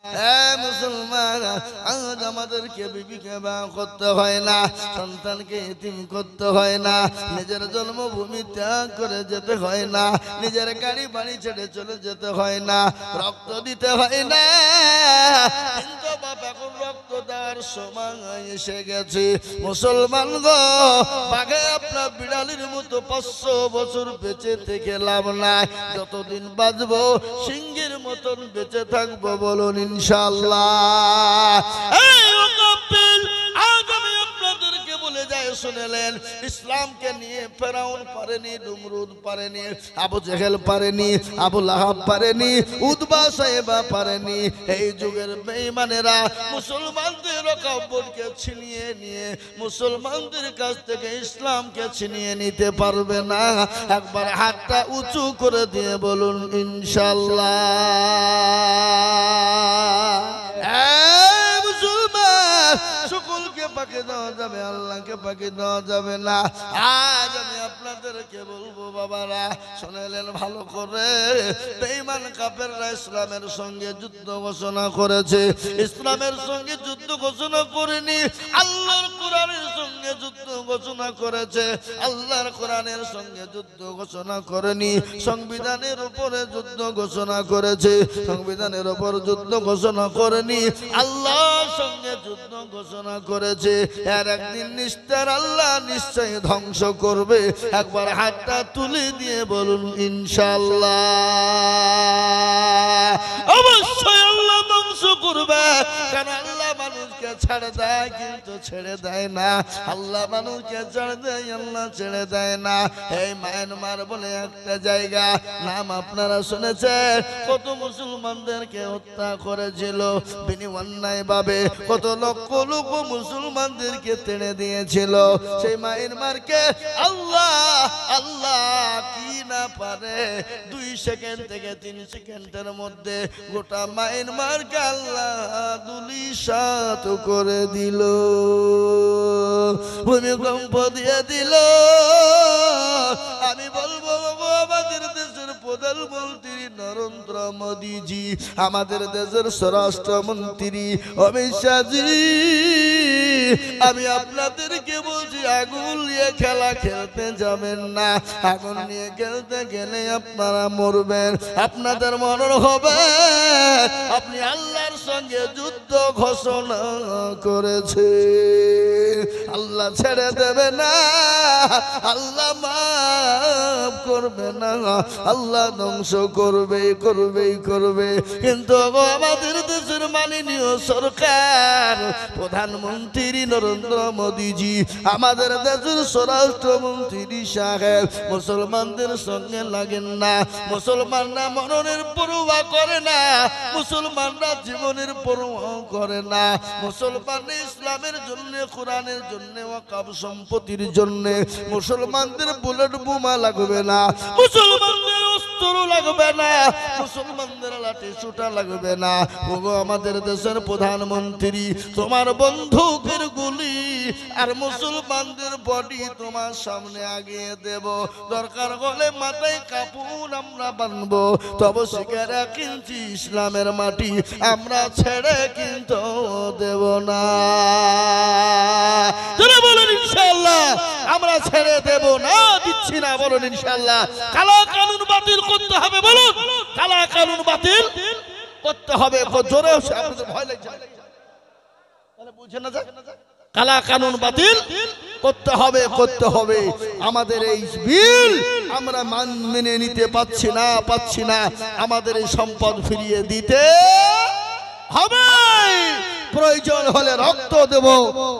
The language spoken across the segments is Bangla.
মুসলমান, আজ আমাদেরকে বিবিকে বিবাহ করতে হয় না, সন্তানকে এতিম করতে হয় না, নিজের জন্মভূমি ত্যাগ করে যেতে হয় না, নিজের গাড়ি বাড়ি ছেড়ে চলে যেতে হয় না, রক্ত দিতে হয় না। কিন্তু বাপ এখন রক্ত দেওয়ার সময় এসে গেছে। মুসলমান গো, বাঘে আপনার বিড়ালির মতো 500 বছর বেঁচে থেকে লাভ নাই। যতদিন বাঁচবো সিংহের মতন বেঁচে থাকবো, বলুন ইনশাআল্লাহ। আজ আমি আপনাদেরকে বলে যাই, শুনেলেন, ইসলামকে নিয়ে ফেরাউন পারেনি, নমরুদ পারেনি, আবু জেহেল পারেনি, আবু লাহাব পারেনি, উতবা সাইবা পারেনি। এই যুগের বেঈমানেরা মুসলমানদের কাপড়কে ছিনিয়ে নিয়ে মুসলমানদের কাছ থেকে ইসলামকে ছিনিয়ে নিতে পারবে না। একবার হাতটা উঁচু করে দিয়ে বলুন ইনশাআল্লাহ। সকলকে পাকে দেওয়া যাবে, আল্লাহকে পাকে দেওয়া যাবে না। আজ আমি আপনাদেরকে বলবো, বাবারা শুনেলেন ভালো করে, বেঈমান কাফেররা ইসলামের সঙ্গে যুদ্ধ ঘোষণা করেছে। ইসলামের সঙ্গে যুদ্ধ ঘোষণা করেনি, আল্লাহর কোরআনের সঙ্গে যুদ্ধ ঘোষণা করেছে। আল্লাহর কোরআনের সঙ্গে যুদ্ধ ঘোষণা করেনি, সংবিধানের উপরে যুদ্ধ ঘোষণা করেছে। সংবিধানের উপর যুদ্ধ ঘোষণা করেনি, আল্লাহর সঙ্গে যুদ্ধ ঘোষণা করেছে। এর একদিন নিশ্চয় আল্লাহ নিশ্চয় ধ্বংস করবে। একবার হাতটা তুলে দিয়ে বলুন ইনশাআল্লাহ। অবশ্যই আল্লাহ ধ্বংস করবে, কারণ আল্লাহ মানুষকে ছেড়ে দেয় কিন্তু ছেড়ে দেয় না। আল্লাহ মানুষকে ছেড়ে দেয়, আল্লাহ ছেড়ে দেয় না। এই মায়ানমার বলে একটা জায়গা, নাম আপনারা শুনেছেন, কত মুসলমানদেরকে হত্যা করেছিল অন্যায় ভাবে, কত লক্ষ লক্ষ মুসলমানদেরকে তেড়ে দিয়েছিল। সেই মায়ানমারকে আল্লাহ আল্লাহ কি না পারে 2 সেকেন্ড থেকে 3 সেকেন্ডের মধ্যে গোটা মায়ানমারকে আল্লাহ ধূলিসাৎ করে দিল, ভূমিকম্প দিয়ে দিল। আমি বলবো আমাদের দেশের প্রধানমন্ত্রী নরেন্দ্র মোদীজি, আমাদের দেশের স্বরাষ্ট্রমন্ত্রী অমিত শাহজি, আমি আপনাদেরকে বলছি, আগুন নিয়ে খেলা খেলতে যাবেন না। আগুন নিয়ে খেলতে গেলে আপনারা মরবেন, আপনাদের মরণ হবে। আপনি আল্লাহর সঙ্গে যুদ্ধ ঘোষণা করেছে, আল্লাহ ছেড়ে দেবে না, আল্লাহ মাফ করবে না, আল্লাহ ধ্বংস করবে করবে করবে। কিন্তু আমাদের দেশের মাননীয় সরকার, প্রধানমন্ত্রী নরেন্দ্র মোদীজি, আমাদের দেশের স্বরাষ্ট্রমন্ত্রী সাহেব মুসলমানদের সঙ্গে লাগেন না। মুসলমানরা মরণের পরোয়া করে না, মুসলমানরা জীবনের পরোয়া করে না। মুসলমানরা ইসলামের জন্য, কোরআনের জন্য, ওয়াকফ সম্পত্তির জন্য মুসলমানদের বুলেট বোমা লাগবে না, মুসলমানদের অস্ত্র লাগবে না, মুসলমানদের লাঠি সোঁটা লাগবে না। ওগো আমাদের দেশের প্রধানমন্ত্রী, তোমার বন্দুকের গুলি আর মুসলমানদের বডি তোমার সামনে আগিয়ে দেব, দরকার হলে মাথায় কাপড় আমরা বাঁধবো, তবে শিকার 1 ইঞ্চি ইসলামের মাটি আমরা ছেড়ে কিন্তু দেব না। বলুন ইনশাআল্লাহ, আমরা ছেড়ে দেব না, দিচ্ছি না, বলুন ইনশাআল্লাহ। কালা কানুন বাতিল করতে হবে, বলুন কালা কানুন বাতিল করতে হবে। জোরে আপনাদের ভয় লাগছে, তাহলে বুঝে না যায়, কালা কানুন বাতিল করতে হবে করতে হবে। আমাদের এই বিল আমরা মেনে নিতে পাচ্ছি না, আমাদের এই সম্পদ ফিরিয়ে দিতে হবে। প্রয়োজন হলে রক্ত দেব,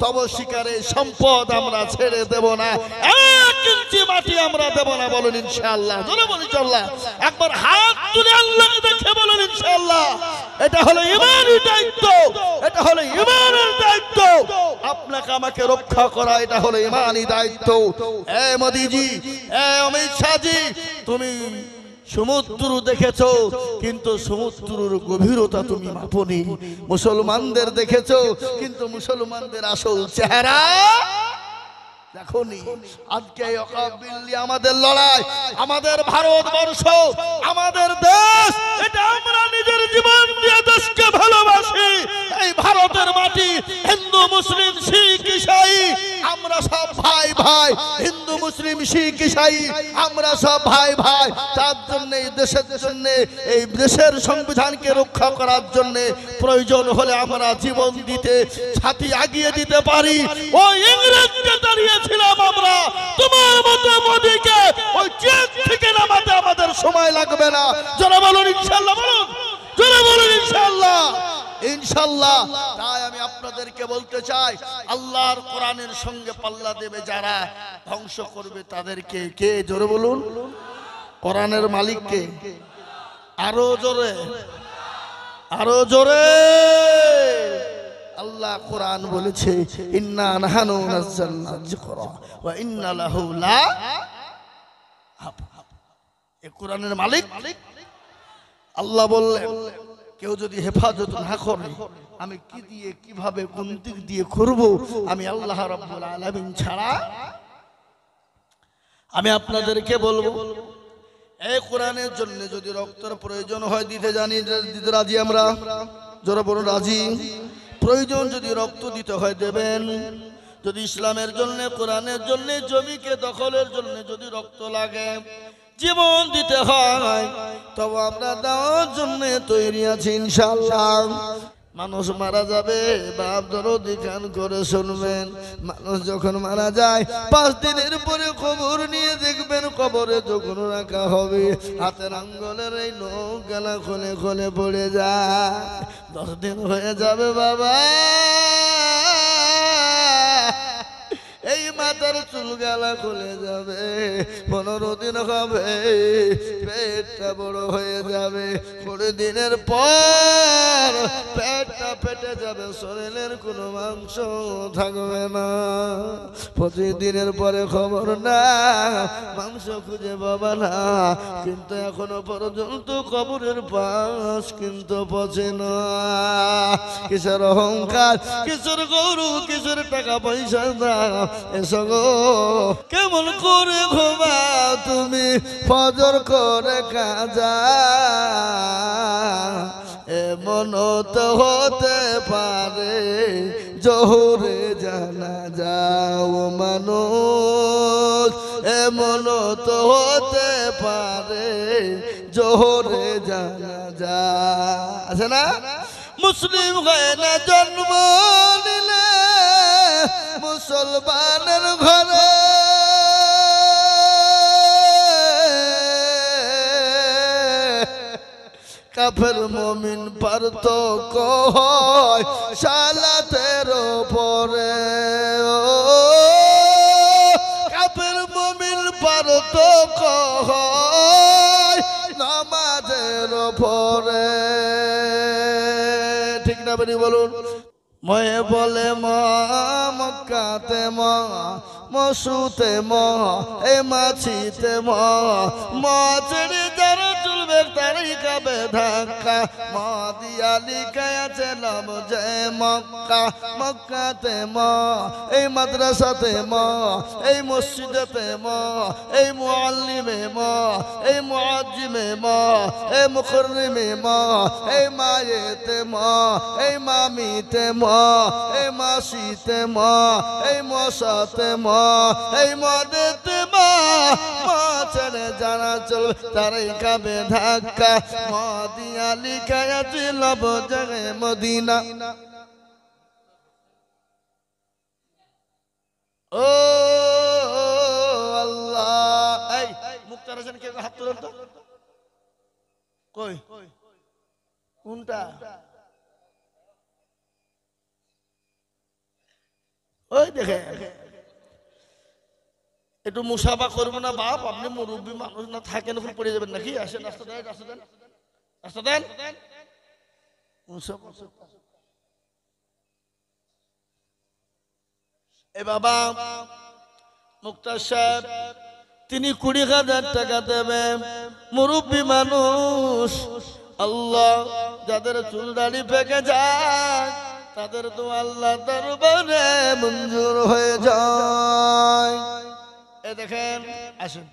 তবে শিকারের সম্পদ আমরা ছেড়ে দেব না, 1 ইঞ্চি মাটি আমরা দেব না, বলুন ইনশাআল্লাহ। জোরে বলুন ইনশাআল্লাহ। একবার হাত তুলে আল্লাহকে দেখে বলুন ইনশাআল্লাহ। এটা হলো ঈমানি দায়িত্ব, এটা হলো ঈমানের দায়িত্ব, আপনাকে আমাকে রক্ষা করা, এটা হলো ঈমানি দায়িত্ব। এ মোদিজি, এ অমিত শাহজি, তুমি সমুদ্র দেখেছো কিন্তু সমুদ্রের গভীরতা তুমি মাপনি। মুসলমানদের দেখেছো কিন্তু মুসলমানদের আসল চেহারা দেখোনি। আজকে ওয়াকাবিল্লি আমাদের লড়াই, আমাদের ভারতবর্ষ, আমাদের দেশ, এটা আমরা নিজের জীবন দিয়ে দেশকে ভালোবাসি। ভাই, হিন্দু মুসলিম শিখ ইসাই আমরা সব ভাই ভাই। তার জন্য এই দেশের জন্য, এই দেশের সংবিধানকে রক্ষা করার জন্য প্রয়োজন হলে আমরা জীবন দিতে, ছাতি আগিয়ে দিতে পারি। ওই ইংরেজকে দাঁড়িয়েছিলাম আমরা, তোমার মতো মোদিকে ওই চেক থেকে নামাতে আমাদের সময় লাগবে না। যারা বলুন ইনশাআল্লাহ, বলুন যারা বলুন ইনশাআল্লাহ, ইনশাআল্লাহ। তাই আমি আপনাদেরকে বলতে চাই, আল্লাহর কোরআনের সঙ্গে পাল্লা দেবে যারা, ধ্বংস করবে তাদেরকে কে? জোরে বলুন। কোরআনের মালিক কে? আরো জোরে, আরো জোরে। আল্লাহ কোরআন বলেছে, ইন্না নাহনু নাযালনা যিকরা ওয়া ইন্না লাহু লা। এই কোরআনের মালিক আল্লাহ বললেন, কেউ যদি হেফাজত না করে আমি কি দিয়ে, কিভাবে, কোন দিক দিয়ে করব, আমি আল্লাহ রাব্বুল আলামিন ছাড়া। আমি আপনাদেরকে বলবো, এই কোরআনের জন্য যদি রক্তের প্রয়োজন হয় দিতে জানি, দিতে রাজি আমরা। যারা বড় রাজি, প্রয়োজন যদি রক্ত দিতে হয় দেবেন। যদি ইসলামের জন্য, কোরআনের জন্য, জমিকে দখলের জন্য যদি রক্ত লাগে, জীবন দিতে হয়, তবে আমরা দেওয়ার জন্য তৈরি আছি ইনশাআল্লাহ। মানুষ মারা যাবে, বাপ দরদি কান করে শুনবেন। মানুষ যখন মারা যায় 5 দিনের পরে খবর নিয়ে দেখবেন, কবরে যখন রাখা হবে হাতের আঙ্গুলের এই নখ গলা খোলে খোলে পড়ে যায়। 10 দিন হয়ে যাবে বাবা, এই মাথার চুল গালা খুলে যাবে। 15 দিন হবে, পেটটা বড় হয়ে যাবে। 20 দিনের পর পেটটা ফেটে যাবে, শরীরের কোনো মাংস থাকবে না। 25 দিনের পরে খবর না, মাংস খুঁজে পাবা না। কিন্তু এখনো পর্যন্ত কবরের পাশ কিন্তু পচে না। কিসের অহংকার, কিসের গৌরব, কিসের টাকা পয়সা দাও, এসো গো। কেমন করে ঘুমাও তুমি ফজর করে কাজা, এমন তো হতে পারে জোহরে জানা যাও মানুষ, এমন তো হতে পারে জোহরে জানা যা। আছে না? মুসলিম হয় না জন্ম নিলে মুসলমানের ঘরে, কাফের মুমিন পার্থক্য হয় সালাতের পরে। কাফের মুমিন পার্থক্য হয় নামাজের পরে। ঠিক না বেরি বলুন? ময়ে বলে মা মক্কাতে মা, মসুতে মা, এ মাছিতে মা, মাছের যারা চলবে তারই খাবে ধাক্কা। মা দিয়া লিখায় আছে নাম যে মক্কা, মক্কাতে মা, এই মাদ্রাসাতে মা, এই মসজিদেতে মা, এই মুআল্লিমে মা, এই মুআজ্জিমে মা, এই মুকররিমে মা, এই মায়েতে মা, এই মামিতে মা, এই মাসিতে মা, এই মশাতে মা, এই মদেতে মা। মা ছেড়ে যারা চলবে তারাই খাবে ধাক্কা। মা দিয়া লিখায় আছে লব জাগে মদিনা। ও আল্লাহ, এই মুক্তার হোসেন কে হাত তুলেন তো? কই কোনটা? ওই দেখে একটু মুসাফা করবো না বাপ? আপনি মুরব্বী মানুষ, না থাকেন ওখানে পড়ে যাবেন নাকি? আসেন, রাস্তা দেন, রাস্তা দেন, রাস্তা দেন। এ বাবা মুক্তার সাহেব, তিনি 20,000 টাকা দেবে। মুরব্বী মানুষ, আল্লাহ যাদের চুল দাড়ি পেকে যায় তাদের তো আল্লাহ দরবারে মঞ্জুর হয়ে যায়। এ দেখেন, আসুন।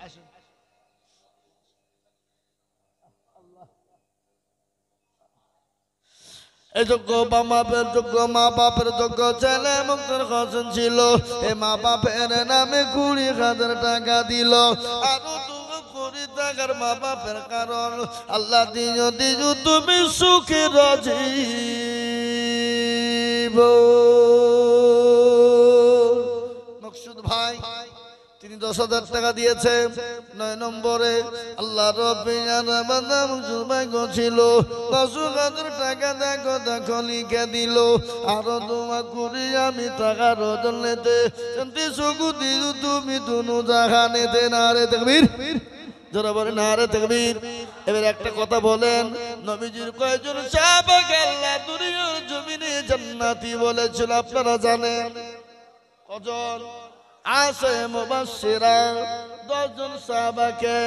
এই যোগ্য মা বাপের যোগ্য ছেলে মুক্তার হোসেন ছিল। এ মা বাপের নামে 20,000 টাকা দিল। আরো 2 টাকার মা বাপের কারণ আল্লাহ দিও তুমি সুখে রাজীব। মকসুদ ভাই তিনি 10,000 টাকা দিয়েছে। 9 নম্বরে আল্লাহ রাব্বুল আলামিন ছিল 10,000 টাকা দেখো লিখে দিল। আরো দোয়া করি আমি টাকা রজনেতে সুগুদি তুমি দুনু জাহানেতে। নারে তাকবীর, যারা বলেন নারে তাকবীর। এবার একটা কথা বলেন, নবীজির কয়জন সাহাবাকে আল্লাহ দুনিয়ার জমিনে জান্নাতি বলেছিল আপনারা জানেন? কজন? আশে মুবাশশিরা 10 জন সাহাবাকে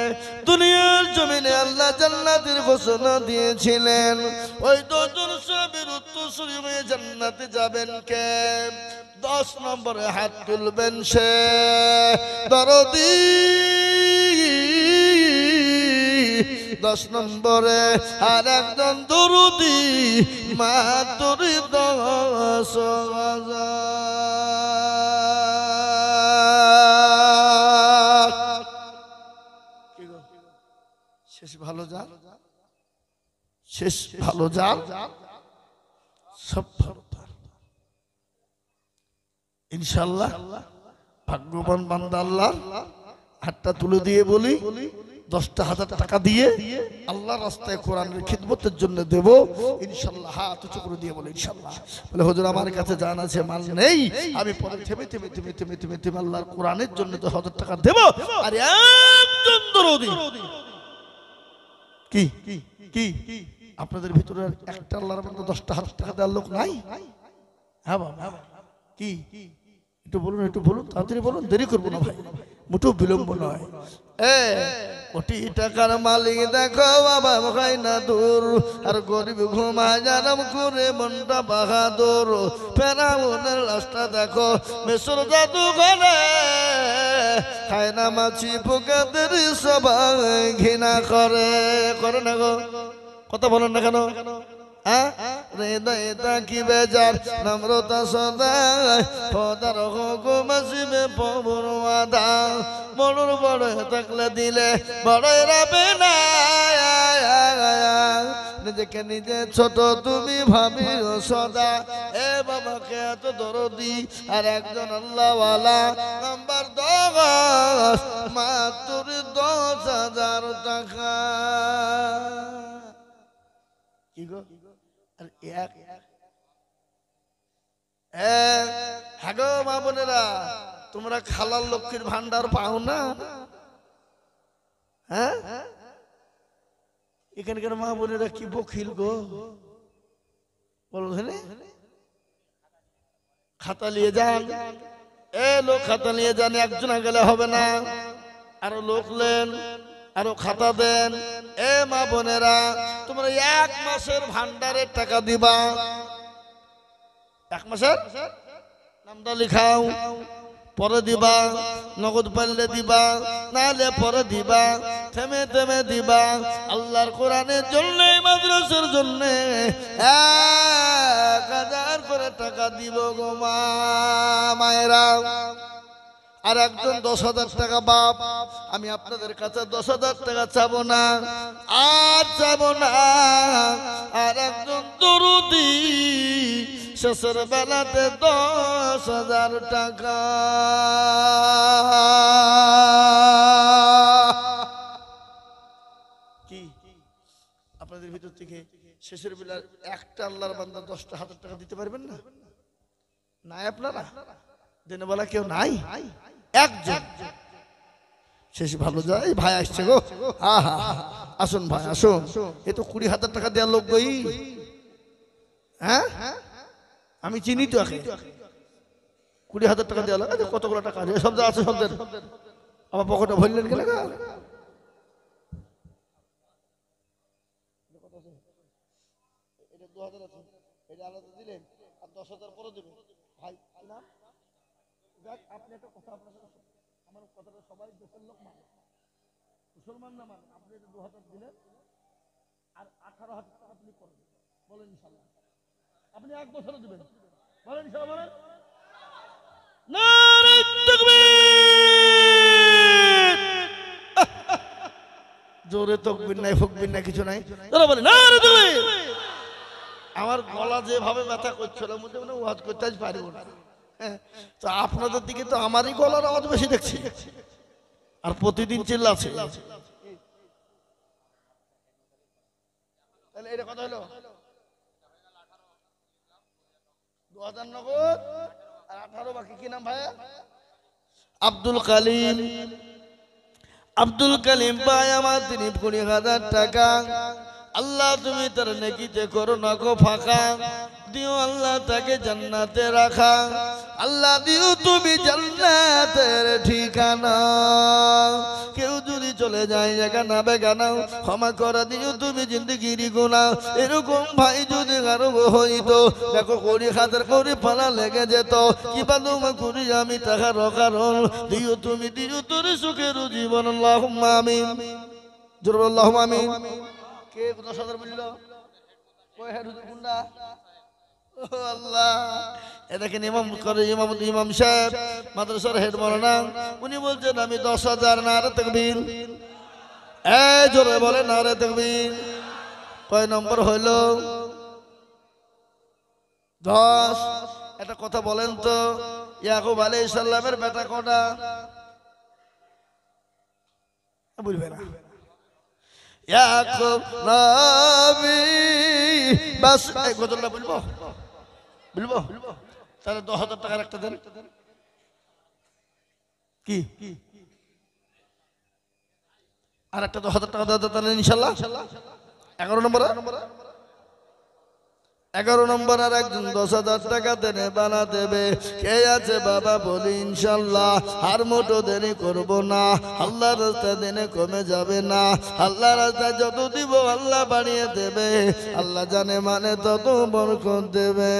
দুনিয়ার জমিনে আল্লাহ জান্নাতের ঘোষণা দিয়েছিলেন। ওই 10 জন সাহাবীর উত্তরসূরি হয়ে জান্নাতে যাবেন কে? 10 নম্বরে হাত তুলবেন সে দরদি। 10 নম্বরে আর একজন দরদি মাত্র 10,000। শেষ ভালো যান, শেষ ভালো যান, সব ভালো ইনশাআল্লাহ। ভাগ্যবান বান্দা আল্লাহ হাতটা তুলে দিয়ে বলি 10,000 টাকা দিয়ে আল্লাহ রাস্তায় কোরআনের খিদমতের জন্য দেব ইনশাআল্লাহ। হাত উঁচু করে দিয়ে বলে ইনশাআল্লাহ। বলে হুজুর আমার কাছে জান আছে মাল নেই, আমি পরে থেমে থেমে থেমে থেমে থেমে থেমে আল্লাহর কোরআনের জন্য 10,000 টাকা দেব। আর একজন দরদি কি কি আপনাদের ভিতরে একটা আল্লাহর বান্দা 10,000 টাকা দেওয়ার লোক নাই? হ্যাঁ বাবা, কি একটু বলুন, একটু বলুন, তাড়াতাড়ি বলুন, দেরি করবো না ভাই, মোটেও বিলম্ব নয়। 1 কোটি টাকার মালিক দেখো বাবা ভাই না দূর, আর গরিব ঘুমায় জানাম করে মনটা বাহাদুর। ফেরাউনের লাশটা দেখো মিশর জাদু করে, খায় না মাছি পোকাদের সবাই ঘৃণা করে। করে না গো, কথা বলেন না কেন? হৃদয়টা কি বেজার নম্রতা সদায় পদার হুকুম আসিবে প্রভুর ওয়াদা। মনুর বড় থাকলে দিলে বড়ই রাবে না, নিজেকে নিজে ছোট তুমি ভাবিও সদা। এ বাবাকে এত দরদি আর একজন আল্লাহওয়ালা। নাম্বার 10 মাত্র 10,000 টাকা। কি গো? হ্যাঁ গো মা বোনেরা, তোমরা খালার লক্ষ্মীর ভান্ডার পাও না? হ্যাঁ, এখানকার মা বোনেরা কি বখিল গো, বলো খাতা নিয়ে যান। লোক খাতা নিয়ে যান, একজন গেলে হবে না, আরো লোক নেন, আরো খাতা দেন। মা বোনেরা, তোমরা 1 মাসের ভান্ডারের টাকা দিবা। 1 মাসের নামটা লিখাও, পরে দিবা। নগদ পাইলে দিবা, নাহলে পরে দিবা। থেমে থেমে দিবা। আল্লাহর কোরআনের জন্য, মাদ্রাসার জন্য 1,000 করে টাকা দিব গো মা মায়েরা। আর একজন 10,000 টাকা বাপ। আমি আপনাদের কাছে 10,000 টাকা চাবো না, আর চাবো না। আর একজন দরদি শেষের বেলাতে 10,000 টাকা। কি আপনাদের ভিতর থেকে শেষের বেলার একটা আল্লাহর বান্দা 10,000 টাকা দিতে পারবেন না? নাই আপনারা দিনে বেলা কেউ নাই? একজন শেষ ভালো যায়। ভাই আসছে গো, আসুন ভাই আসুন। এ তো 20,000 টাকা দেওয়ার লোক গই। হ্যাঁ আমি চিনি তো, 20,000 টাকা দেওয়া লোক। কতগুলো টাকা শব্দ আছে, শব্দের আমার পকেটে ভরলেন কেন? এটা 2,000 আছে, এটা আলাদা দিলেন, আর 10,000 পরে দেবেন ভাই। আপনি একটা কথা, আপনার আমার কথাটা সবাই দেশের লোক মানে, মুসলমান না মানে। আপনি 2,000 দিলেন, আর 18,000 টাকা আপনি করবেন, বলেন ইনশাল্লাহ। আপনি 1 বছর দিবেন, বলেন ইনশাআল্লাহ, বলেন নারে তাকবীর। জোরে তাকবীর নাই, ফুকবীর নাই, কিছু নাই, তারা বলে নারে তাকবীর। আমার গলা যেভাবে ব্যথা করছিল মধ্যে মনে ওয়াজ করতে আজ পারবো না। তো আপনাদের দিকে তো আমারই গলার আওয়াজ বেশি দেখছি, আর প্রতিদিন চিল্লাছে। তাহলে এটা কথা হলো 2000 নগদ আর 18 বাকি। কি নাম ভাইয়া? আব্দুল কালিম। আব্দুল কালিম ভাই আমার তিনি 20,000 টাকা। আল্লাহ তুমি তার নেকিতে করো না গো ফাঁকা, দিও আল্লাহ তাকে জান্নাতে রাখা। আল্লাহ দিও তুমি জান্নাতের ঠিকানা। কেউ যদি চলে যায় এখানা বেগানা, ক্ষমা করে দিও তুমি জিন্দগির গুনাহ। এরকম ভাই যদি কারো হইতো, দেখো করি খাতের করে পালা লেগে যেত। কিবা তোমা করি আমি টাকার কারণ, দিও তুমি দিও তোর সুখের জীবন। আল্লাহুম্মা আমিন। জোরে বলো আল্লাহুম্মা আমিন। কে 10,000 বলল? কই হেড হুজুর গুন্ডা? ও আল্লাহ, এটাকেন ইমাম করে ইমাম সাহেব মাদ্রাসার হেড মাওলানা, উনি বলছেন আমি 10,000। নারে তাকবীর। এই জোরে বলে নারে তাকবীর। কয় নম্বর হইল? 10। একটা কথা বলেন তো, ইয়াকুব আলাইহিস সালামের বেটা কটা? বলবে না। ইয়াকুব নবী বাস এই গজলটা বলবো, বলবো? তাহলে 10,000 টাকার একটা দেন। কি আর একটা 10,000 টাকা দেন ইনশাআল্লাহ। 11 নম্বর, 11 নম্বর আর একজন 10,000 টাকা দেনে বানা দেবে। কে আছে বাবা বলি ইনশাআল্লাহ। আর মোটো দেরি করবো না, আল্লাহর রাস্তায় দেনে কমে যাবে না। আল্লাহর রাস্তায় যত দিব আল্লাহ বাড়িয়ে দেবে। আল্লাহ জানে মানে তত বরকত দেবে।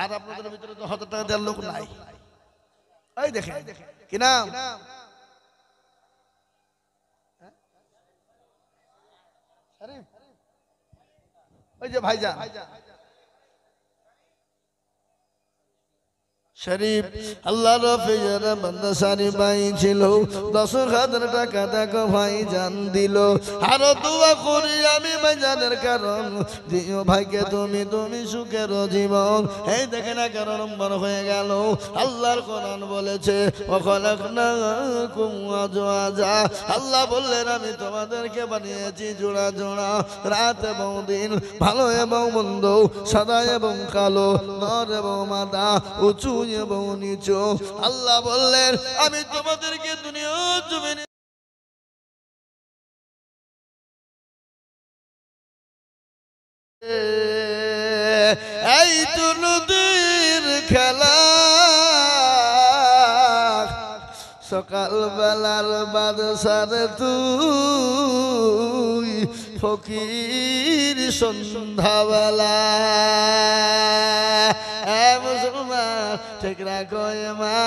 আর আপনাদের ভিতরে 10,000 টাকা দেওয়ার লোক নাই। এই দেখেন কি নাম? ওই যে ভাইজান শরীফ। আল্লাহ রফিজের বান্দা সারি ভাই ছিল, 10,000 টাকা দেখো ভাই জান দিল। আরো দোয়া করি আমি ভাইজানের কারণ, দিও ভাইকে তুমি তুমি সুখের জীবন। এই দেখেন 11 নম্বর হয়ে গেল। আল্লাহর কোরআন বলেছে ওয়াখালাকনাকুম আজওয়াজা। আল্লাহ বললেন আমি তোমাদেরকে বানিয়েছি জোড়া জোড়া, রাত এবং দিন, ভালো এবং মন্দ, সাদা এবং কালো, নর এবং মাদা, উঁচু এবং নিচু। আল্লাহ বললেন আমি তোমাদেরকে দুনিয়া জমিনে এই তো নদীর খেলা, সকাল বেলার বাদশার তুই, ফকির সন্ধ্যাবেলা। মুসলমান ঠিক রাখো মা,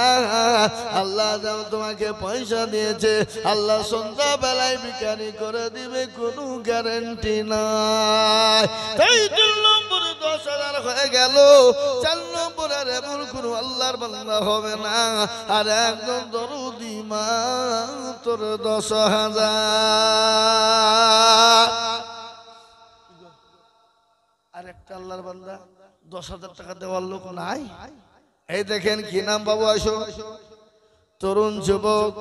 আল্লাহ তোমাকে পয়সা দিয়েছে, আল্লাহ সন্ধ্যা বেলায় ভিখারি করে দিবে কোনো গ্যারান্টি নাই। তাই 3 নম্বরে 10,000 হয়ে গেল। 4 নম্বর আর এমন কোনো আল্লাহর বান্দা হবে না, আর একদম দরুদি মা তোর 10,000। আর একটা আল্লাহর বান্দা 10,000 টাকা দেওয়ার লোক নাই। এই দেখেন কি নাম বাবু? আসো। তরুণ যুবক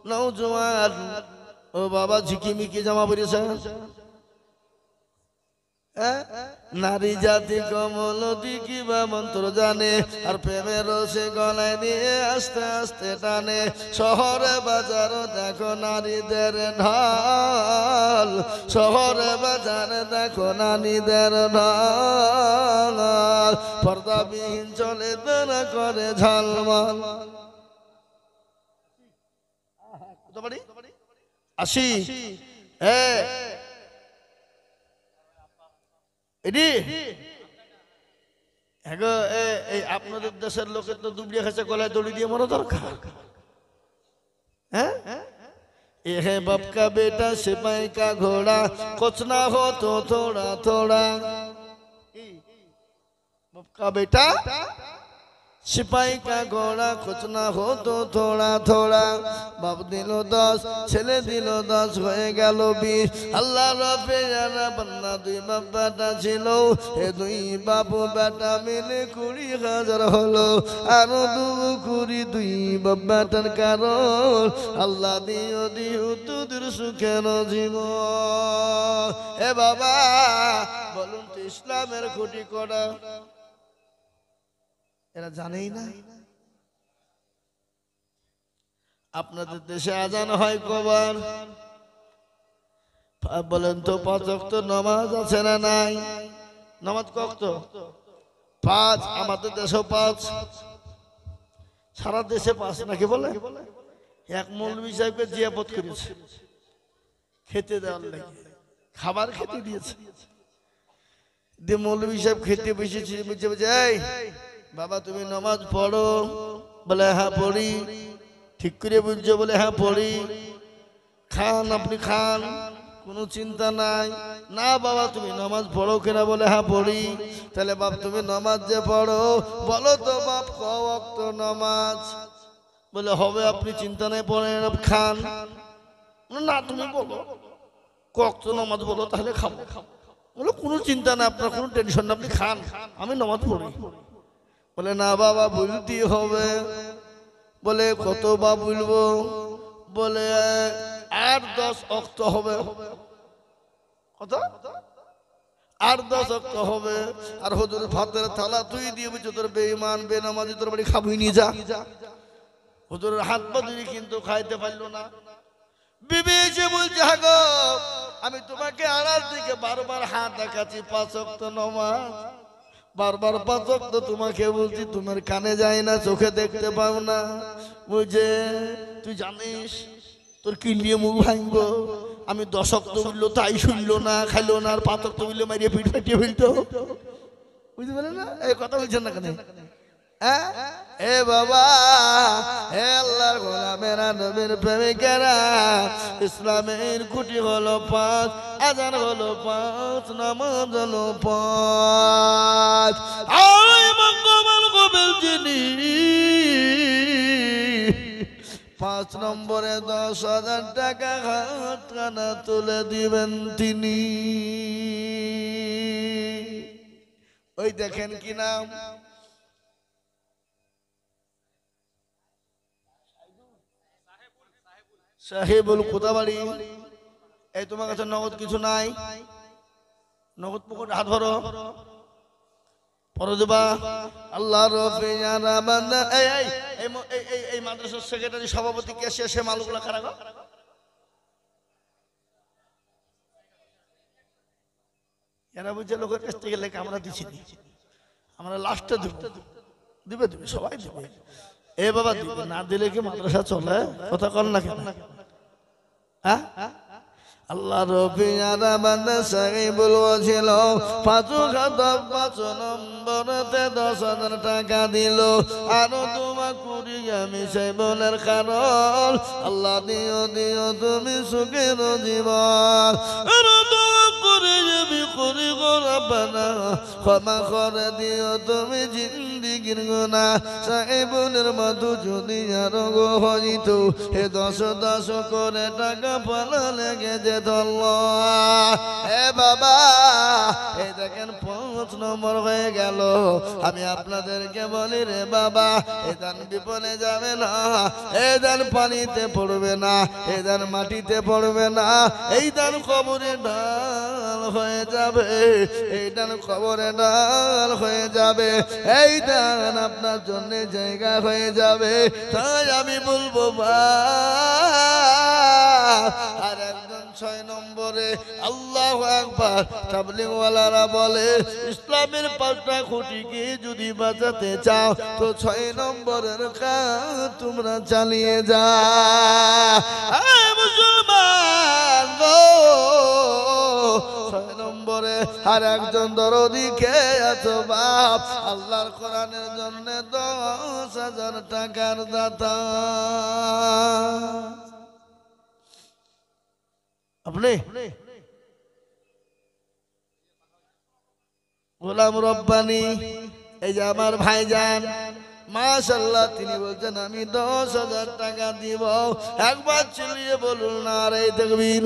নওজোয়ান, ও বাবা ঝিকিমিকি জামা পরেছে। নারী জাতি কমল কিবা মন্ত্র জানে, আর প্রেমের রসে গলায় নিয়ে আস্তে আস্তে টানে। শহরে বাজারও দেখো নারীদের ঢাল, শহরে বাজারে দেখো নারীদের ঢাল। পর্দাবিহীন চলে তারা করে ঝালমাল। আসি আপনাদের দেশের লোকের তো দুবড়িয়া খাচ্ছে গলায় দড়ি দিয়ে মরা দরকার। হ্যাঁ, ये है बाप का बेटा सिपाही का घोड़ा, कुछ ना हो तो थोड़ा थोड़ा। बाप का बेटा सिपाही का घोड़ा कुछ ना हो तो थोड़ा थोड़ा बाप दिलो 10 ছেলে দিল 10 হয়ে গেল 20 আল্লাহ রবে জানা বান্দা দুই বাপ বেটা ছিল এ দুই বাপ বেটা মিলে 20,000 হলো আর দুই দুই বাপ বেটার কারণ আল্লাহ দিও দিও তোদের সুখের জীবন এ বাবা বলুন তো ইসলামের খুঁটি কটা এরা জানেই না আপনাদের দেশে আজান হয় কবার বলেন তো 5 ওয়াক্ত নামাজ আছে না নাই নামাজ কত 5 আমাদের দেশে 5 সারা দেশে 5 নাকি বলে এক মৌলভী সাহেবকে জিয়াফত করেছে খেতে দেওয়ার লাগে খাবার খেতে দিয়েছে দিয়ে মৌলভী সাহেব খেতে বসেছে বলছে এই বাবা তুমি নামাজ পড়ো বলে হ্যাঁ পড়ি ঠিক করে বুঝছো বলে হ্যাঁ পড়ি খান আপনি খান কোনো চিন্তা নাই না বাবা তুমি নামাজ পড়ো কিনা বলে হ্যাঁ পড়ি তাহলে বাপ তুমি নামাজ যে পড়ো বলো তো বাপ ক ওয়াক্ত নামাজ বলে হবে আপনি চিন্তা নাই পড়েন খান না তুমি বলো ক ওয়াক্ত নামাজ বলো তাহলে খাবো বলে কোনো চিন্তা না আপনার কোনো টেনশন না আপনি খান আমি নামাজ পড়ি বলে না বাবা বলতে হবে বলে কত বা বলবো বলে 8-10 ওয়াক্ত হবে কত 8-10 ওয়াক্ত হবে আর হুজুর ভাতের থালা তুই দিয়ে বুঝছো তোর বেঈমান বেনামাজি তোর বাড়ি খাবই নি যা হুজুরের হাত পা ধরে কিন্তু খাইতে পারলো না বিবি এসে বলছে হাগো আমি তোমাকে আড়াল থেকে বারবার হাত দেখাচ্ছি 5 ওয়াক্ত নামাজ বারবার 5 ওয়াক্ত তোমাকে বলছি তোমার কানে যায় না চোখে দেখতে পাও না বুঝে তুই জানিস তোর কি নিয়ে মুখ ভাঙবো আমি 10 ওয়াক্ত বললো তাই শুনলো না খাইলো না আর 5 ওয়াক্ত বললো মারিয়ে পিঠ ফাটিয়ে ফেলতো বুঝতে পারলেন না এই কথা বলছেন না কেন এ বাবা হে আল্লাহর গোলামেরা নবীর প্রেমিকেরা ইসলামের খুঁটি হলো 5 আযান হলো 5 নামাজ হলো 5 আয় মঙ্গল কবল যিনি 5 নম্বরে 10,000 টাকা হাত কানা তুলে দিবেন তিনি ওই দেখেন কি নাম সাহেবুল কোতাবাড়ি এই তোমার কাছে নগদ কিছু নাই নগদ পকেটে হাত ভরো পরে দেবা আল্লাহ রবে জানা বান্দা এই এই এই মাদ্রাসার সেক্রেটারি সভাপতি কে সে মালগুলা কারা গো এরা বুঝে লোকের কাছ থেকে লেখা আমরা দিছি আমরা লাস্টে দিবে সবাই দিবে এ বাবা দিবে না দিলে কি মাদ্রাসা চলে কথা কর না কেন হ্যাঁ আল্লাহ রবি বান্দা সাহেবুল ওয়াজিল 5 নম্বরতে 10,000 টাকা দিল আরো তোমা করি আমি সাহেবুলের কারণ আল্লাহ দিও তুমি সুখের জীবন আরো তোমা করি আমি করি গো রব্বানা ক্ষমা করে দিও তুমি জিন্দেগির গুনাহ সাহেবুলের মতো যদি আরো গো হইত হে 10 করে টাকা পালা লেগে যেত হে বাবা এই দেখেন 5 নম্বর হয়ে গেল আমি আপনাদেরকে বলি রে বাবা এই দান বিপদে যাবে না এই দান পানিতে পড়বে না এই দান মাটিতে পড়বে না এই দান কবরে ঢাল হয়ে যাবে এই দান কবরে ঢাল হয়ে যাবে এই দান আপনার জন্য জায়গা হয়ে যাবে তাই আমি বলবো আর একজন 6 নম্বরে আল্লাহু আকবার তাবলীগওয়ালারা বলে ইসলামের 5টা খুঁটিকে যদি বাঁচাতে চাও তো 6 নম্বরের কাজ তোমরা চালিয়ে যাও মুসলমান গো 6 নম্বরে আর একজন দরদি কে আছো বাপ আল্লাহর কোরআনের জন্য 10,000 টাকার দাতা আপনি গোলাম রব্বানি এই যে আমার ভাইজান মাশাআল্লাহ তিনি বলছেন আমি 10,000 টাকা দিব। একবার চিল্লিয়ে বলুন নারে তাকবীর।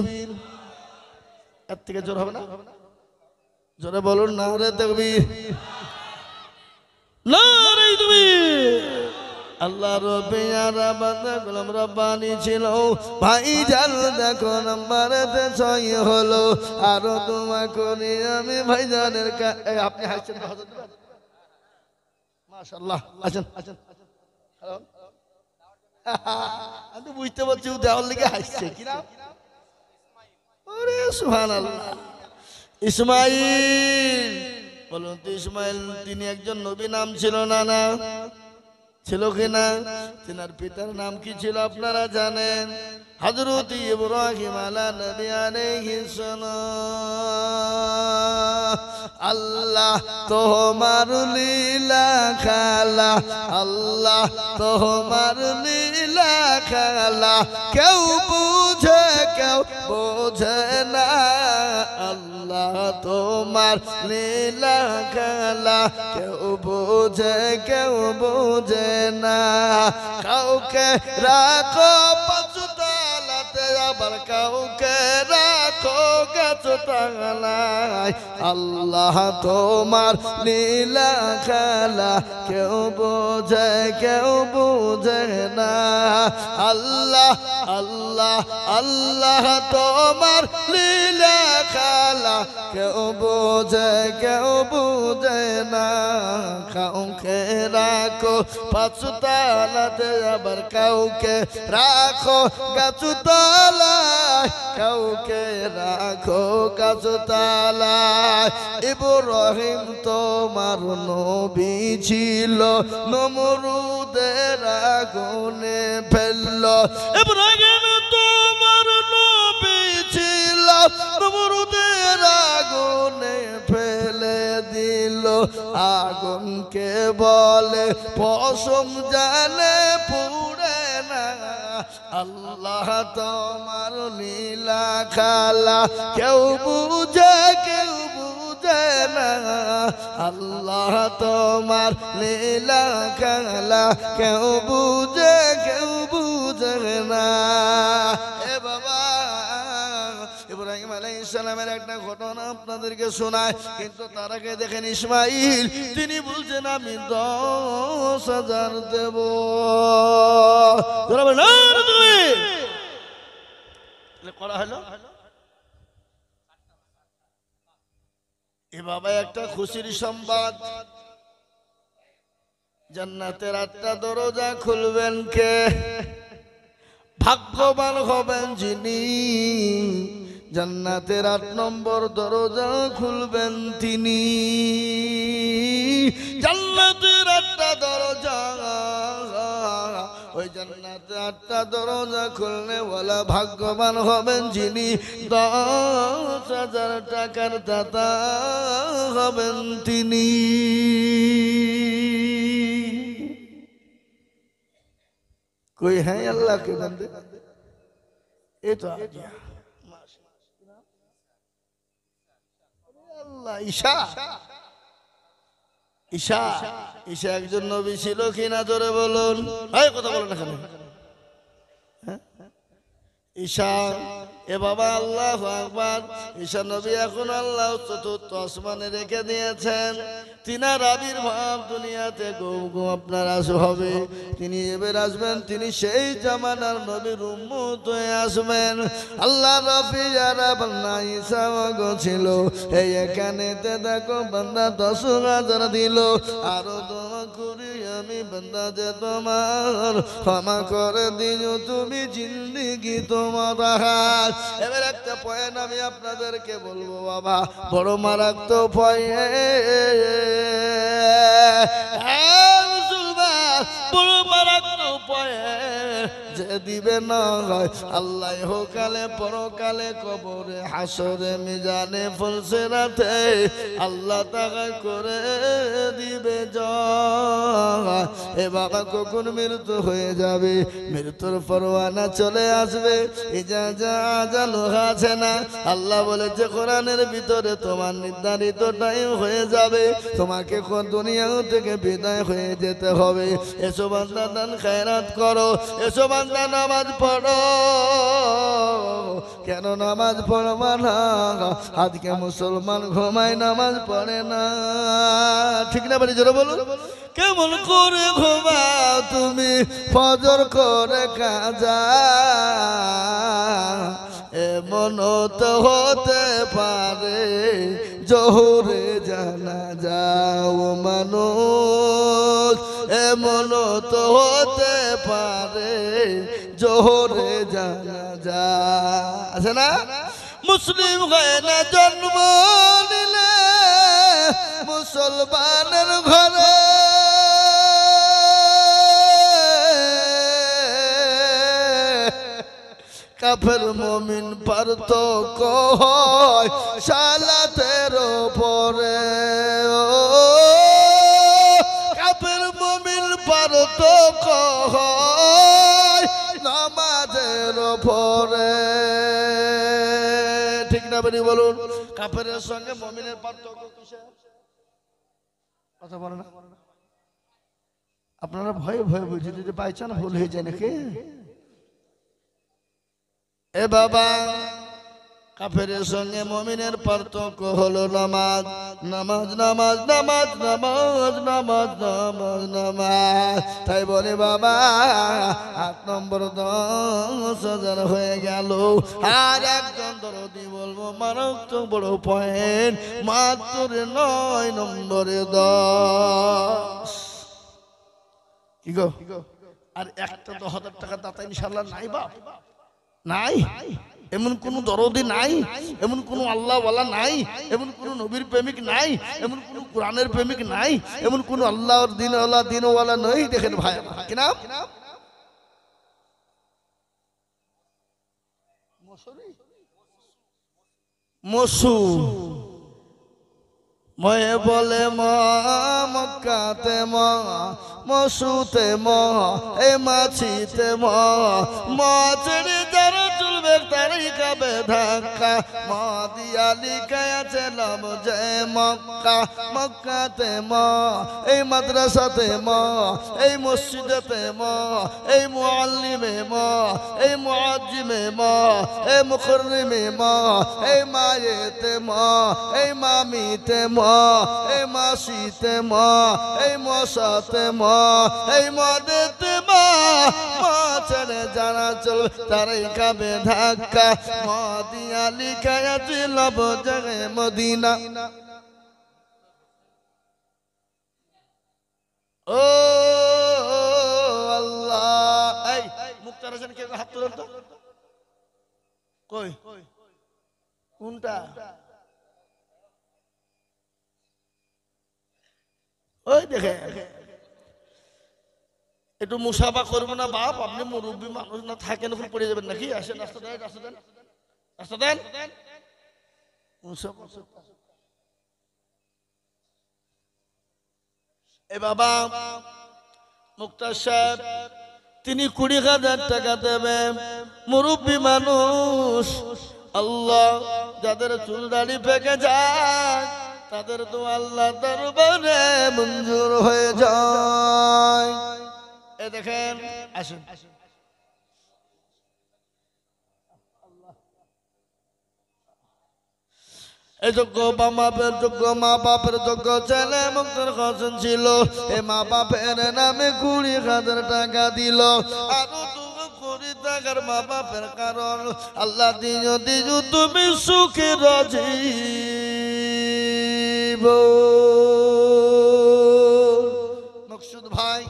এর থেকে জোর হবে না? জোরে বলুন নারে তাকবীর, নারে তাকবীর। আল্লাহ রবিয়ারা বান্দা গোলাম রব্বানি ছিল ভাইজান, দেখো নাম্বারেতে 6 হলো। আরো দোয়া করি আমি ভাইজানের আপনি হাসছেন হযরত মাশাআল্লাহ। আছেন আছেন হ্যালো, আমি বুঝতে পারছি দেওয়ার লিগে হাসছে কি না? ওরে সুবহানাল্লাহ। ইসমাইল বলুন তো, ইসমাইল তিনি একজন নবী, নাম ছিল না? না ছিল কিনা? তিনার পিতার নাম কি ছিল আপনারা জানেন? হযরত ইব্রাহিম আলা নবী আলাইহিস সালাম। আল্লাহ তোমার লীলা খেলা, আল্লাহ তোমার লীলা খেলা, কেউ বুঝে কেউ বোঝে না। আল্লাহ তোমার লীলা খেলা, কেউ বোঝে কেউ বোঝে না। কাউকে রাখো পাঁচতলাতে, আবার কাউকে রাখো গাছতলায়। আল্লাহ তোমার লীলা খেলা, কেউ বোঝে কেউ বোঝে না। আল্লাহ আল্লাহ আল্লাহ তোমার লীলা খেলা, কেউ বোঝে কেউ বোঝে না। কাউকে রাখো পাঁচতলাতে, আবার কাউকে রাখো গাছতলায়, কাউকে রাখো গাছতলায়। ইব্রাহিম তোমার নবী ছিল, নমরুদের আগুনে ফেললো। ইব্রাহিম তোমার নবী ছিল, নমরুদের আগুনে ফেলে দিল। আগুনকে বলে পশম জানে পুড়ে না। আল্লাহ তোমার লীলা খেলা, কেউ বুঝে কেউ বুঝে না। আল্লাহ তোমার লীলা খেলা, কেউ বুঝে কেউ বুঝে না। এ বাবা, ইব্রাহিম আলাইহিস সালামের একটা ঘটনা আপনাদেরকে শোনায়, কিন্তু তার আগে দেখেন ইসমাইল তিনি বলছেন আমি 10,000 দেব। করা হলো এ বাবা একটা খুশির সংবাদ, জান্নাতের 8টা দরজা খুলবেন কে? ভাগ্যবান হবেন যিনি, জান্নাতের 8 নম্বর দরজা খুলবেন তিনি। জান্নাতের 8টা দরজা, ওই জান্নাতে 8টা দরজা খুলনে ওয়ালা ভাগ্যবান হবেন যিনি, 10,000 টাকার দাতা হবেন তিনি। কই হ্যাঁ আল্লাহ কে বান্দে, এই তো আল্লাহ। ঈশা ঈশা ঈশা একজন নবী ছিল কিনা জোরে বলুন, এই কথা বলেন এখানে। ঈশা এ বাবা আল্লাহু আকবার। ঈশা নবী এখন আল্লাহ 4র্থ আসমানে রেখে দিয়েছেন। তিনার আবির্ভাব দুনিয়াতে আপনার হবে, তিনি এবার আসবেন, তিনি সেই জামানার নবীর উম্মত হয়ে আসবেন। আল্লাহ রাব্বি যারা বান্দা ঈসা ছিল, এই এখানেতে দেখো বান্দা 10,000 দিল। আরো দোয়া করি আমি বান্দা যে তোমার ক্ষমা করে দিও তুমি, জিন্দেগি তোমার হাত। এবার একটা পয়েন্ট আমি আপনাদেরকে বলবো বাবা, বড় মারাত্মক পয়েন্ট, বড় মারাত্মক পয়েন্ট। যে দিবে না আল্লাহ হোকালে পরকালে কবরে হাসরে মিজানে ফুলসিরাতে আল্লাহ তাআলা করে দিবে জয়। এ বাবা কখন মৃত্যু হয়ে যাবে, মৃত্যুর পরওয়ানা চলে আসবে, ইজাজাল আছে না। আল্লাহ বলেছে কোরআনের ভিতরে তোমার নির্ধারিত টাইম হয়ে যাবে, তোমাকে দুনিয়া থেকে বিদায় হয়ে যেতে হবে। এসো বান্দা দান খায়রাত করো, এসো বান্দা নামাজ পড়ো। কেন নামাজ পড়বা না? আজকে মুসলমান ঘুমায় নামাজ পড়ে না, ঠিক না? বাড়ি জোরে বলো। কেমন করে ঘুমাও তুমি ফজর করে কাজা, এমন তো হতে পারে জোহরে জানা যাও মানুষ, এমন তো হতে পারে জোহরে জানা যা আছে না। মুসলিম হয় না জন্ম নিলে মুসলমানের ঘরে, কাফের মুমিন পার্থক্য হয় সালাতের পরে, কাফের মুমিন পার্থক্য হয় নামাজের পরে, ঠিক না? বেরি বলুন। কাফের সঙ্গে মুমিনের পার্থক্য কিসে? কথা বলে না আপনারা, ভয়ে ভয়ে বুঝে যদি বাইচান ভুল হয়ে যায় নাকি? এ বাবা, কাফের সঙ্গে মুমিনের পার্থক্য হলো নামাজ, নামাজ, নামাজ, নামাজ, নামাজ, নামাজ, নামাজ, নামাজ। তাই বলে বাবা 8 নম্বর 10,000 হয়ে গেল। আর একজন দরদি বলবো মারাত্মক বড় পয়েন্ট, মাত্র 9 নম্বরে 10। কি গো? আর একটা 10,000 টাকা দাতা ইনশাআল্লাহ নাই বাপ, নাই। এমন কোন দরদি নাই, এমন কোন আল্লাহওয়ালা নাই, এমন কোন নবীর প্রেমিক নাই, এমন কোন কোরআনের প্রেমিক নাই, এমন কোন আল্লাহর দিনওয়ালা নই। দেখেন ভাই, কি নাম? মসু ময়ে বলে মা মক্কাতে মা, মসুতে মা, এ মাছিতে মা, মাছের যারা চলবে তারই খাবে ধাক্কা। মা দিয়া লিখায় আছে নাম যে মক্কা, মক্কাতে মা, এই মাদ্রাসাতে মা, এই মসজিদেতে মা, এই মুআল্লিমে মা, এই মুআজ্জিমে মা, এই মুকররিমে মা, এই মায়েতে মা, এই মামিতে মা, এই মাসিতে মা, এই মশাতে মা, এই মদেতে মা, মা ছেড়ে যারা চলবে তারাই খাবে ধাক্কা। মা দিয়া লিখায় আছে লব জাগে মদিনা। ও আল্লাহ, এই মুক্তার হোসেন কে হাত তুলেন তো, কই কোনটা? ওই দেখে একটু মুসাফা করবো না বাপ, আপনি মুরব্বী মানুষ না, থাকেন ওখানে পড়ে যাবেন নাকি? আসেন, রাস্তা দেন, রাস্তা দেন, রাস্তা দেন। এ বাবা মুক্তার সাহেব তিনি 20,000 টাকা দেবেন, মুরব্বী মানুষ। আল্লাহ যাদের চুল দাড়ি পেকে যায় তাদের তো আল্লাহ দরবারে মঞ্জুর হয়ে যায়। এ দেখেন, আসুন। এই যোগ্য মা বাপের যোগ্য ছেলে মুক্তার হোসেন ছিল। এ মা বাপের নামে 20,000 টাকা দিল। আরো 2 কোটি টাকার মা বাপের কারণ আল্লাহ দিও তুমি সুখে রাজীব। মকসুদ ভাই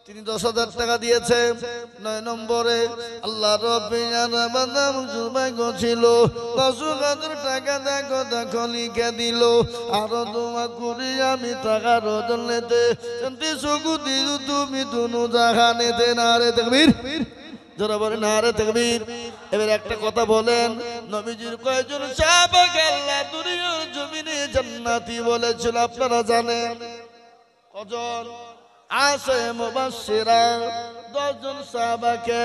তিনি 10,000 টাকা দিয়েছে। 9 নম্বরে আল্লাহ রব্বিল আলামিন ছিল 10,000 টাকা দেখো লিখে দিল। আরো দোয়া করি আমি টাকা রজনেতে তুমি দুনু জাহানেতে। নারে তাকবীর, যারা বলেন নারে তাকবীর। এবার একটা কথা বলেন, নবীজির কয়জন সাহাবাকে আল্লাহ দুনিয়ার জমিনে জান্নাতি বলেছিল আপনারা জানেন? কজন? আশে মুবাশশিরা 10 জন সাহাবাকে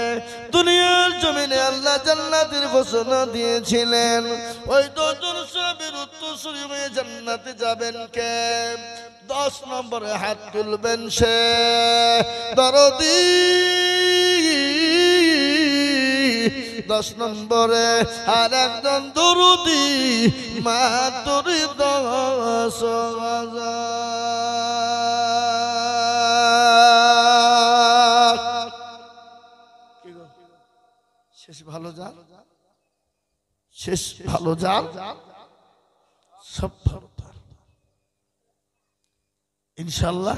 দুনিয়ার জমিনে আল্লাহ জান্নাতের ঘোষণা দিয়েছিলেন। ওই 10 জন সাহাবীর উত্তরসূরি হয়ে জান্নাতে যাবেন কে? 10 নম্বরে হাত তুলবেন সে দরদি। 10 নম্বরে আর একজন দরদি মাত্র 10,000। শেষ ভালো যান, শেষ ভালো যান, সব ভালো ইনশাআল্লাহ।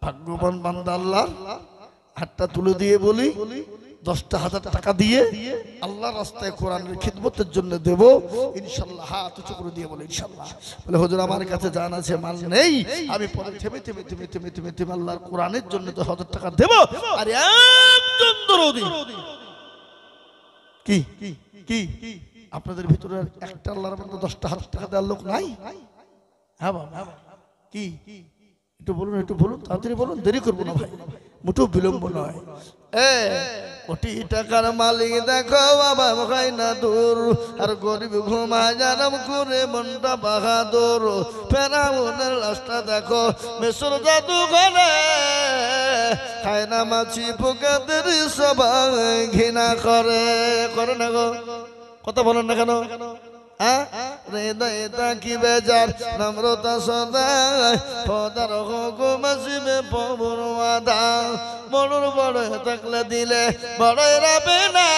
ভাগ্যবান বান্দা আল্লাহ হাতটা তুলে দিয়ে বলি 10,000 টাকা দিয়ে আল্লাহর রাস্তায় কোরআনের খিদমতের জন্য দেব ইনশাআল্লাহ। হাত উঁচু করে দিয়ে বলে ইনশাআল্লাহ। বলে হুজুর আমার কাছে জান আছে, মাল নেই, আমি পরে থেমে থেমে থেমে থেমে থেমে থেমে আল্লাহর কোরআনের জন্য 10,000 টাকা দেব। আর একজন দরদি কি কি আপনাদের ভিতরে একটা আল্লাহর বান্দা 10,000 টাকা দেওয়ার লোক নাই? হ্যাঁ বাবা, কি একটু বলুন, একটু বলুন, তাড়াতাড়ি বলুন, দেরি করবো না ভাই, মোটেও বিলম্ব নয়। কোটি টাকার মালিক দেখো বাবা ভাই না দূর, আর গরিব ঘুমায় জানাম করে মনটা বাহাদুর। ফেরাউনের লাশটা দেখো মেসর জাদু ঘরে, খায় না মাছি পোকাদের সবাই ঘৃণা করে। করে না গো, কথা বলেন না কেন? হৃদয়টা কি বেজার নম্রতা সদায়, খোদার হুকুম আসিবে প্রভুর ওয়াদা। বড়র বড় থাকলে দিলে বড়ই রাবে না,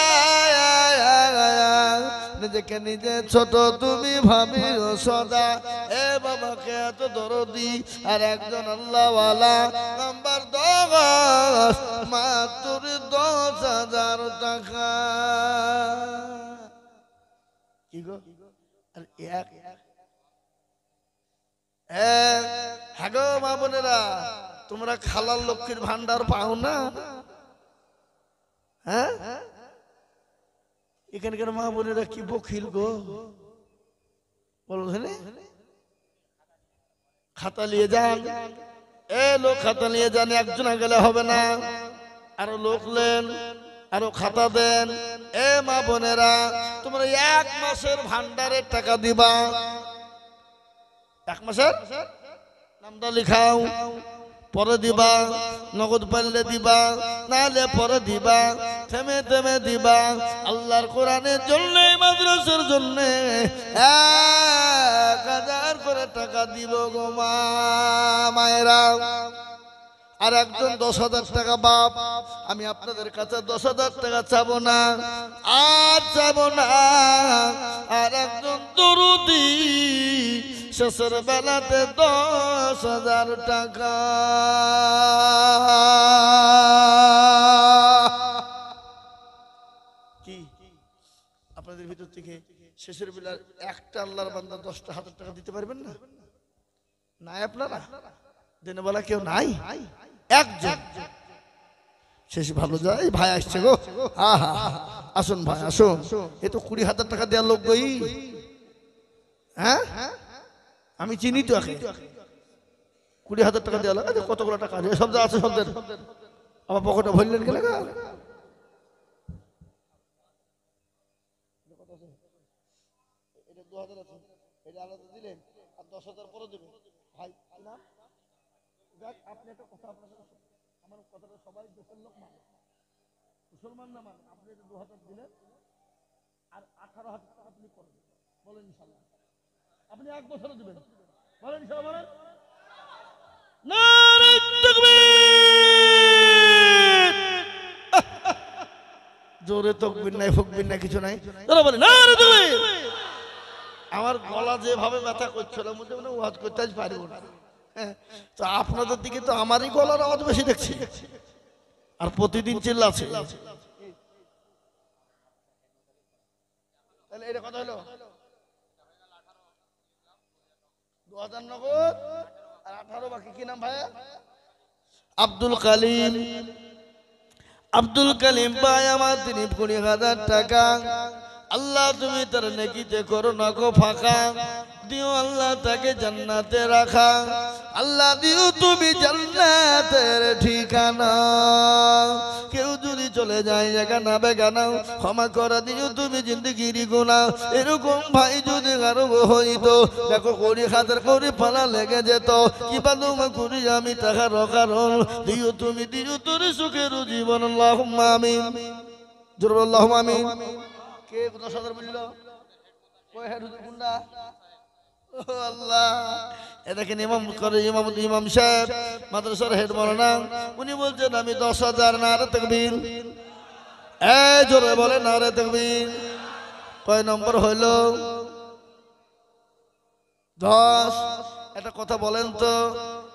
নিজেকে নিজে ছোট তুমি ভাবিও সদা। এ বাবাকে এত দরদি আর একজন আল্লাহওয়ালা। নাম্বার 10 মাত্র 10,000 টাকা। কি গো? আর হ্যাঁ গো মা বোনেরা, তোমরা খালার লক্ষ্মীর ভান্ডার পাও না? হ্যাঁ, এখানকার মা বোনেরা কি বখিল গো, বলো খাতা নিয়ে যান। লোক খাতা নিয়ে যান, একজনে গেলে হবে না, আরো লোক নেন, আরো খাতা দেন। মা বোনেরা, তোমরা 1 মাসের ভান্ডারের টাকা দিবা। 1 মাসের নামটা লিখাও, পরে দিবা, নগদ পাইলে দিবা, নাহলে পরে দিবা, থেমে থেমে দিবা। আল্লাহর কোরআনের জন্য, মাদ্রাসার জন্য 1,000 করে টাকা দিব গো মা মায়েরা। আর একজন 10,000 টাকা বাপ, আমি আপনাদের কাছে 10,000 টাকা চাবো না, আর চাবো না। আর একজন দরদি শেষের বেলাতে 10,000 টাকা। কি আপনাদের ভিতর থেকে শেষের বেলার একটা আল্লাহর বান্দা 10,000 টাকা দিতে পারবেন না? নাই আপনারা দিনের বেলা কেউ নাই? একজন শেষ ভালো যায়। ভাই আসছে গো, আসুন ভাই আসুন। এ তো 20,000 টাকা দেওয়ার লোক গই। হ্যাঁ, আমি চিনি তো, 20,000 টাকা দেওয়া লাগে। কতগুলো টাকা সব আছে, সব দেন। আমার পকেটে ভরলেন গেলে গা। এটা 2,000 আছে, এটা আলাদা দিলেন, আর 10,000 পরে দেবেন ভাই। আপনি একটা কথা, আপনার আমার কথাটা সবাই দেশের লোক মানে, মুসলমান না মানে। আপনি 2,000 দিলেন, আর 18,000 টাকা আপনি করেন, বলেন ইনশাআল্লাহ। আপনি 1 বছরে দিবেন, বলেন ইনশাআল্লাহ। বলেন নারে তাকবীর। জোরে তাকবীর নাই, ফুকবীর নাই, কিছু নাই। যারা বলে নারে তাকবীর। আমার গলা যেভাবে ব্যথা করছিল, মধ্যে মনে ওয়াজ করতে আজ পারবো না। তো আপনাদের দিকে তো আমারই গলার আওয়াজ বেশি দেখছি, আর প্রতিদিন চিল্লাছে। তাহলে এটা কথা হলো 2,000 নগদ আর 18 বাকি। কি নাম ভাইয়া? আব্দুল কালিম। আব্দুল কালিম ভাই আমার তিনি 20,000 টাকা আল্লাহ তুমি তার নেকিতে করো না গো ফাঁকা দিও আল্লাহ তাকে জান্নাতে রাখা আল্লাহ দিও তুমি জান্নাতের ঠিকানা কেউ যদি চলে যায় জায়গা বেগানা ক্ষমা করে দিও তুমি জিন্দেগির গুনাহ এরকম ভাই যদি কারো হইতো দেখো করি খাতার করে পালা লেগে যেত কি বাদুমা করি আমি টাকার কারণ দিও তুমি দিও তোর সুখের জীবন আল্লাহুম্মা আমিন জোরে বলো আল্লাহুম্মা আমিন কে 10,000 বলল কয় হুজুর কোনটা ও আল্লাহ এটাকে ইমাম করে ইমাম সাহেব মাদ্রাসার হেড মাওলানা উনি বলছেন আমি 10,000 নারে তাকবীর এই জোরে বলে নারে তাকবীর কয় নম্বর হইল 10 এটা কথা বলেন তো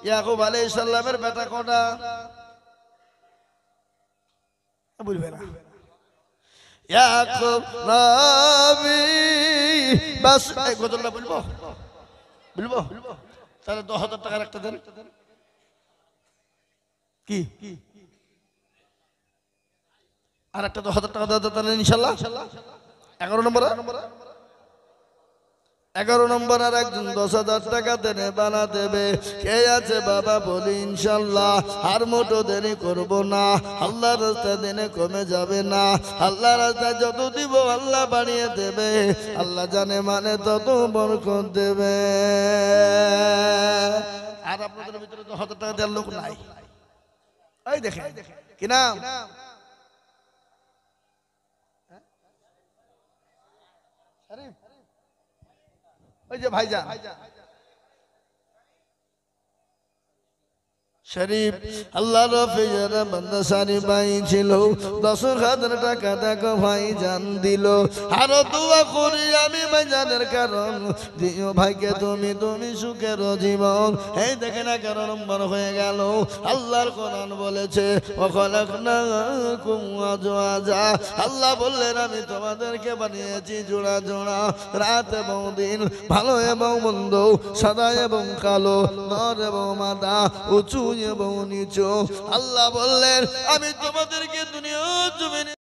ইয়াকুব আলাইহিস সালামের বেটা কোনটা বলবে না ইয়াকুব নবী বাস এই গজলটা বলবো তাহলে 10,000 টাকার একটা দেন কি আর একটা 10,000 টাকা দাও তাহলে ইনশাআল্লাহ 11 নম্বর আর একজন 10,000 টাকা দেনে বানা দেবে কে আছে বাবা বলি ইনশাআল্লাহ আর মোটো দেরি করব না আল্লাহর রাস্তায় দেনে কমে যাবে না আল্লাহর রাস্তায় যত দিব আল্লাহ বাড়িয়ে দেবে আল্লাহ জানে মানে তত বরকত দেবে আর আপনাদের ভিতরে 10,000 টাকা দেওয়ার লোক নাই এই দেখেন কি নাম ওই যে ভাইজান শরীফ আল্লাহ রফিজের বান্দা সারি ভাই ছিল 10,000 টাকা দেখো ভাই জান দিল আরো দোয়া করি আমি ভাইজানের কারণ দিও ভাইকে তুমি সুখের জীবন এই দেখেন 11 নম্বর হয়ে গেল আল্লাহর কোরআন বলেছে ওয়াখালাকনাকুম আজওয়াজা আল্লাহ বললেন আমি তোমাদেরকে বানিয়েছি জোড়া জোড়া রাত এবং দিন ভালো এবং মন্দ সাদা এবং কালো নর এবং মাদা উঁচু এবং নিচু আল্লাহ বললেন আমি তোমাদেরকে দুনিয়া জমিনে